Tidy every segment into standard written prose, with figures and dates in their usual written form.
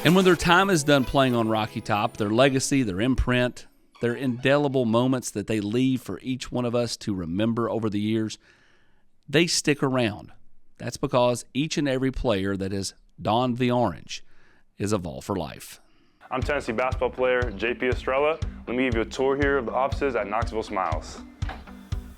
And when their time is done playing on Rocky Top, their legacy, their imprint, their indelible moments that they leave for each one of us to remember over the years, they stick around. That's because each and every player that has donned the orange is a Vol for life. I'm Tennessee basketball player JP Estrella. Let me give you a tour here of the offices at Knoxville Smiles.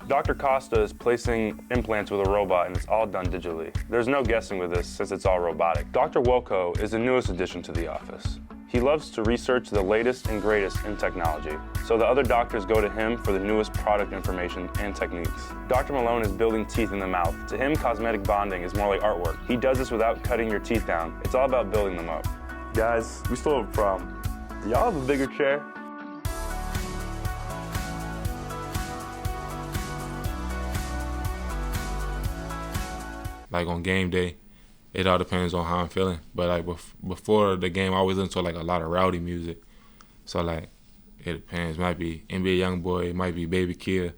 Dr. Costa is placing implants with a robot, and it's all done digitally. There's no guessing with this since it's all robotic. Dr. Welko is the newest addition to the office. He loves to research the latest and greatest in technology, so the other doctors go to him for the newest product information and techniques. Dr. Malone is building teeth in the mouth. To him, cosmetic bonding is more like artwork. He does this without cutting your teeth down. It's all about building them up. Guys, we still have a problem. Do y'all have a bigger chair? Like on game day, it all depends on how I'm feeling. But like before the game, I always listen to like a lot of rowdy music. So like it depends. It might be NBA YoungBoy, it might be Baby Kia,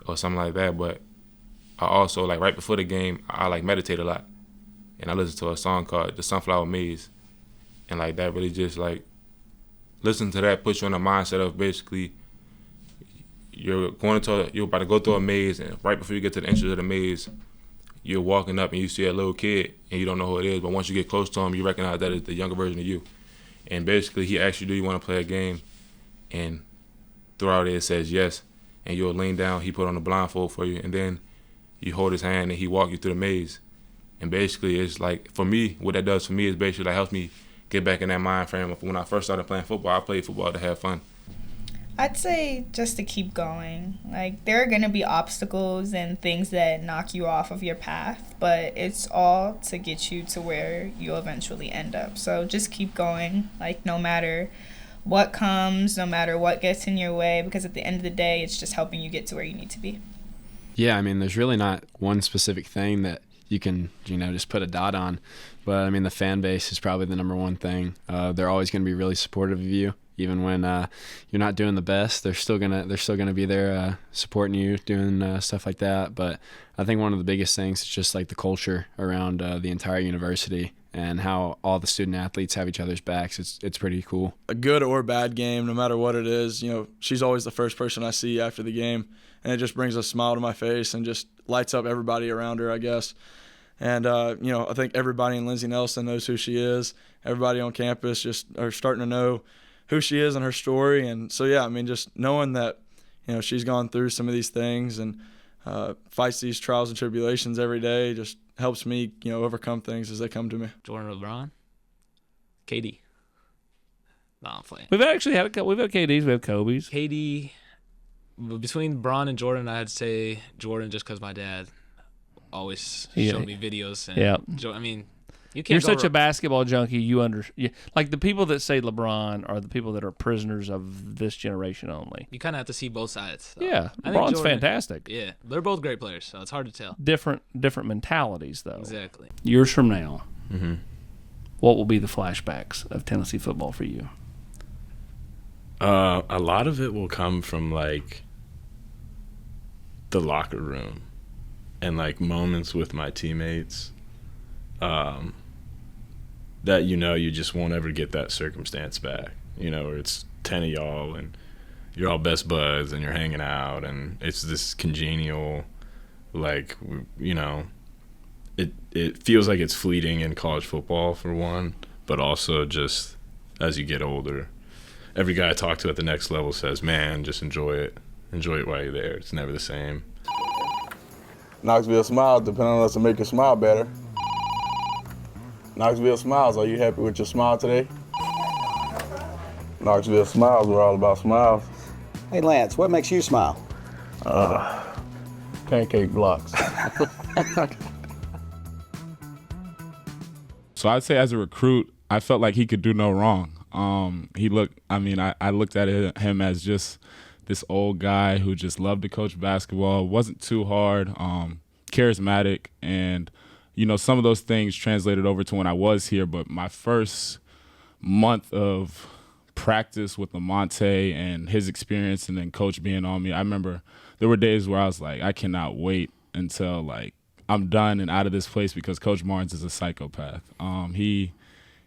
or something like that. But I also like right before the game, I like meditate a lot, and I listen to a song called "The Sunflower Maze," and like that really just like listen to that puts you in a mindset of basically you're about to go through a maze, and right before you get to the entrance of the maze, you're walking up and you see a little kid and you don't know who it is, but once you get close to him, you recognize that it's the younger version of you. And basically, he asks you, do you want to play a game? And throughout it says yes. And you'll lean down, he put on a blindfold for you, and then you hold his hand and he walk you through the maze. And basically, it's like, for me, what that does for me is basically like helps me get back in that mind frame of when I first started playing football. I played football to have fun. I'd say just to keep going. Like, there are going to be obstacles and things that knock you off of your path, but it's all to get you to where you'll eventually end up. So just keep going, like, no matter what comes, no matter what gets in your way, because at the end of the day, it's just helping you get to where you need to be. Yeah, I mean, there's really not one specific thing that you can, just put a dot on. But, I mean, the fan base is probably the number one thing. They're always going to be really supportive of you. Even when you're not doing the best, they're still gonna be there supporting you, doing stuff like that. But I think one of the biggest things is just like the culture around the entire university and how all the student athletes have each other's backs. It's pretty cool. A good or bad game, no matter what it is, she's always the first person I see after the game, and it just brings a smile to my face and just lights up everybody around her, I guess. And I think everybody in Lindsey Nelson knows who she is. Everybody on campus just are starting to know who she is and her story. And so, yeah, I mean, just knowing that, she's gone through some of these things and fights these trials and tribulations every day just helps me, overcome things as they come to me. Jordan or LeBron? KD. No, I'm playing. We've actually had KDs, we have Kobe's. KD, between LeBron and Jordan, I'd say Jordan just because my dad always showed me videos. And You're such a basketball junkie. Like the people that say LeBron are the people that are prisoners of this generation only. You kind of have to see both sides. So. Yeah, LeBron's fantastic. Yeah, they're both great players, so it's hard to tell. Different mentalities, though. Exactly. Years from now, Mm-hmm. what will be the flashbacks of Tennessee football for you? A lot of it will come from like the locker room and like moments with my teammates. That you just won't ever get that circumstance back, where it's 10 of y'all and you're all best buds and you're hanging out and it's this congenial, like, it feels like it's fleeting in college football for one, but also just as you get older, every guy I talk to at the next level says, man, just enjoy it while you're there. It's never the same. Knoxville Smiles, depending on us to make you smile better. Knoxville Smiles, are you happy with your smile today? Knoxville Smiles, we're all about smiles. Hey Lance, what makes you smile? Pancake blocks. So I'd say as a recruit, I felt like he could do no wrong. I looked at him as just this old guy who just loved to coach basketball, wasn't too hard, charismatic, and some of those things translated over to when I was here, but my first month of practice with Lamonte and his experience and then coach being on me, I remember there were days where I was like, I cannot wait until like I'm done and out of this place because Coach Barnes is a psychopath. He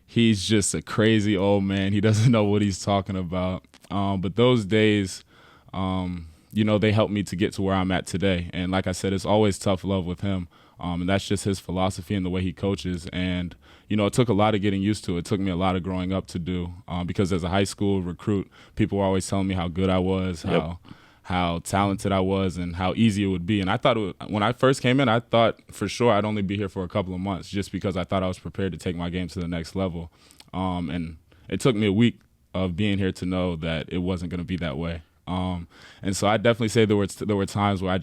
he's just a crazy old man. He doesn't know what he's talking about. But those days, they helped me to get to where I'm at today. And like I said, it's always tough love with him. And that's just his philosophy and the way he coaches. And, it took a lot of getting used to. It took me a lot of growing up to do, because as a high school recruit, people were always telling me how good I was, how talented I was, and how easy it would be. And I thought when I first came in, I thought for sure I'd only be here for a couple of months just because I thought I was prepared to take my game to the next level. And it took me a week of being here to know that it wasn't going to be that way. And so I definitely say there were times where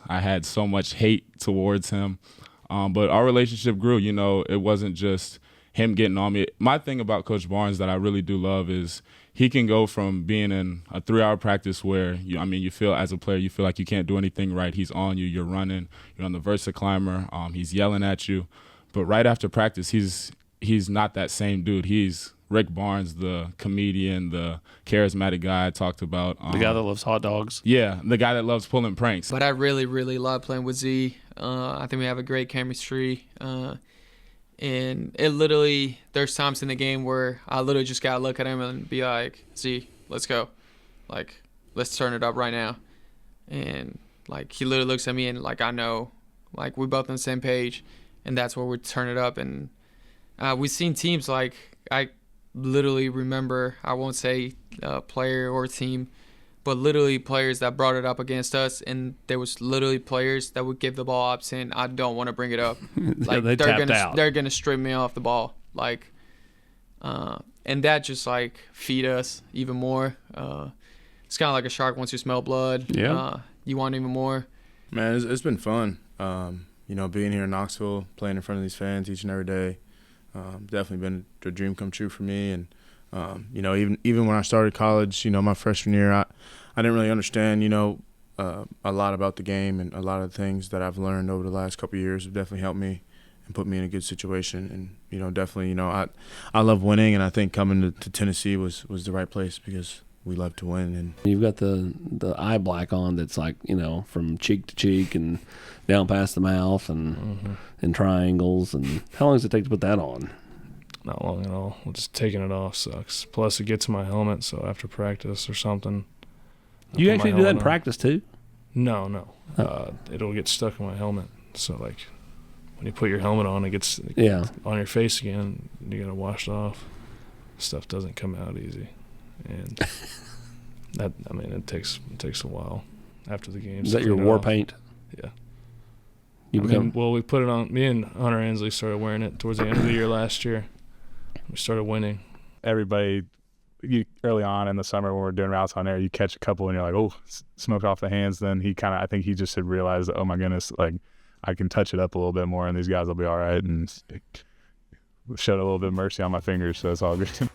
I had so much hate towards him. But our relationship grew. It wasn't just him getting on me. My thing about Coach Barnes that I really do love is he can go from being in a 3-hour practice where you feel as a player, you feel like you can't do anything right. He's on you, you're running, you're on the Versa climber, he's yelling at you. But right after practice, he's not that same dude. He's Rick Barnes, the comedian, the charismatic guy I talked about. The guy that loves hot dogs. Yeah, the guy that loves pulling pranks. But I really, really love playing with Z. I think we have a great chemistry. And it literally, there's times in the game where I literally just got to look at him and be like, Z, let's go. Like, let's turn it up right now. And, like, he literally looks at me and, like, I know, like, we're both on the same page. And that's where we turn it up. And we've seen teams, like, I literally remember, I won't say player or team, but literally players that brought it up against us, and there was literally players that would give the ball up saying, I don't want to bring it up. Like they're gonna strip me off the ball. Like and that just like feed us even more. It's kinda like a shark once you smell blood. Yeah. You want even more. Man, it's been fun. Being here in Knoxville, playing in front of these fans each and every day. Definitely been a dream come true for me. And even when I started college, my freshman year, I didn't really understand, a lot about the game, and a lot of things that I've learned over the last couple of years have definitely helped me and put me in a good situation. And, definitely, I love winning, and I think coming to Tennessee was the right place because we love to win. And you've got the eye black on that's like, from cheek to cheek and down past the mouth and triangles. And how long does it take to put that on? Not long at all. Just taking it off sucks. Plus, it gets to my helmet, so after practice or something. You actually do that in practice too? No. It'll get stuck in my helmet. So, like, when you put your helmet on, it gets on your face again. You got to wash it off. Stuff doesn't come out easy. And it takes a while after the game. Is that your war paint? Yeah. We put it on. Me and Hunter Ansley started wearing it towards the end of the year last year. We started winning. Everybody, early on in the summer when we were doing routes on air, you catch a couple and you're like, oh, smoke off the hands. Then I think he just had realized, oh my goodness, like I can touch it up a little bit more and these guys will be all right. And showed a little bit of mercy on my fingers, so it's all good.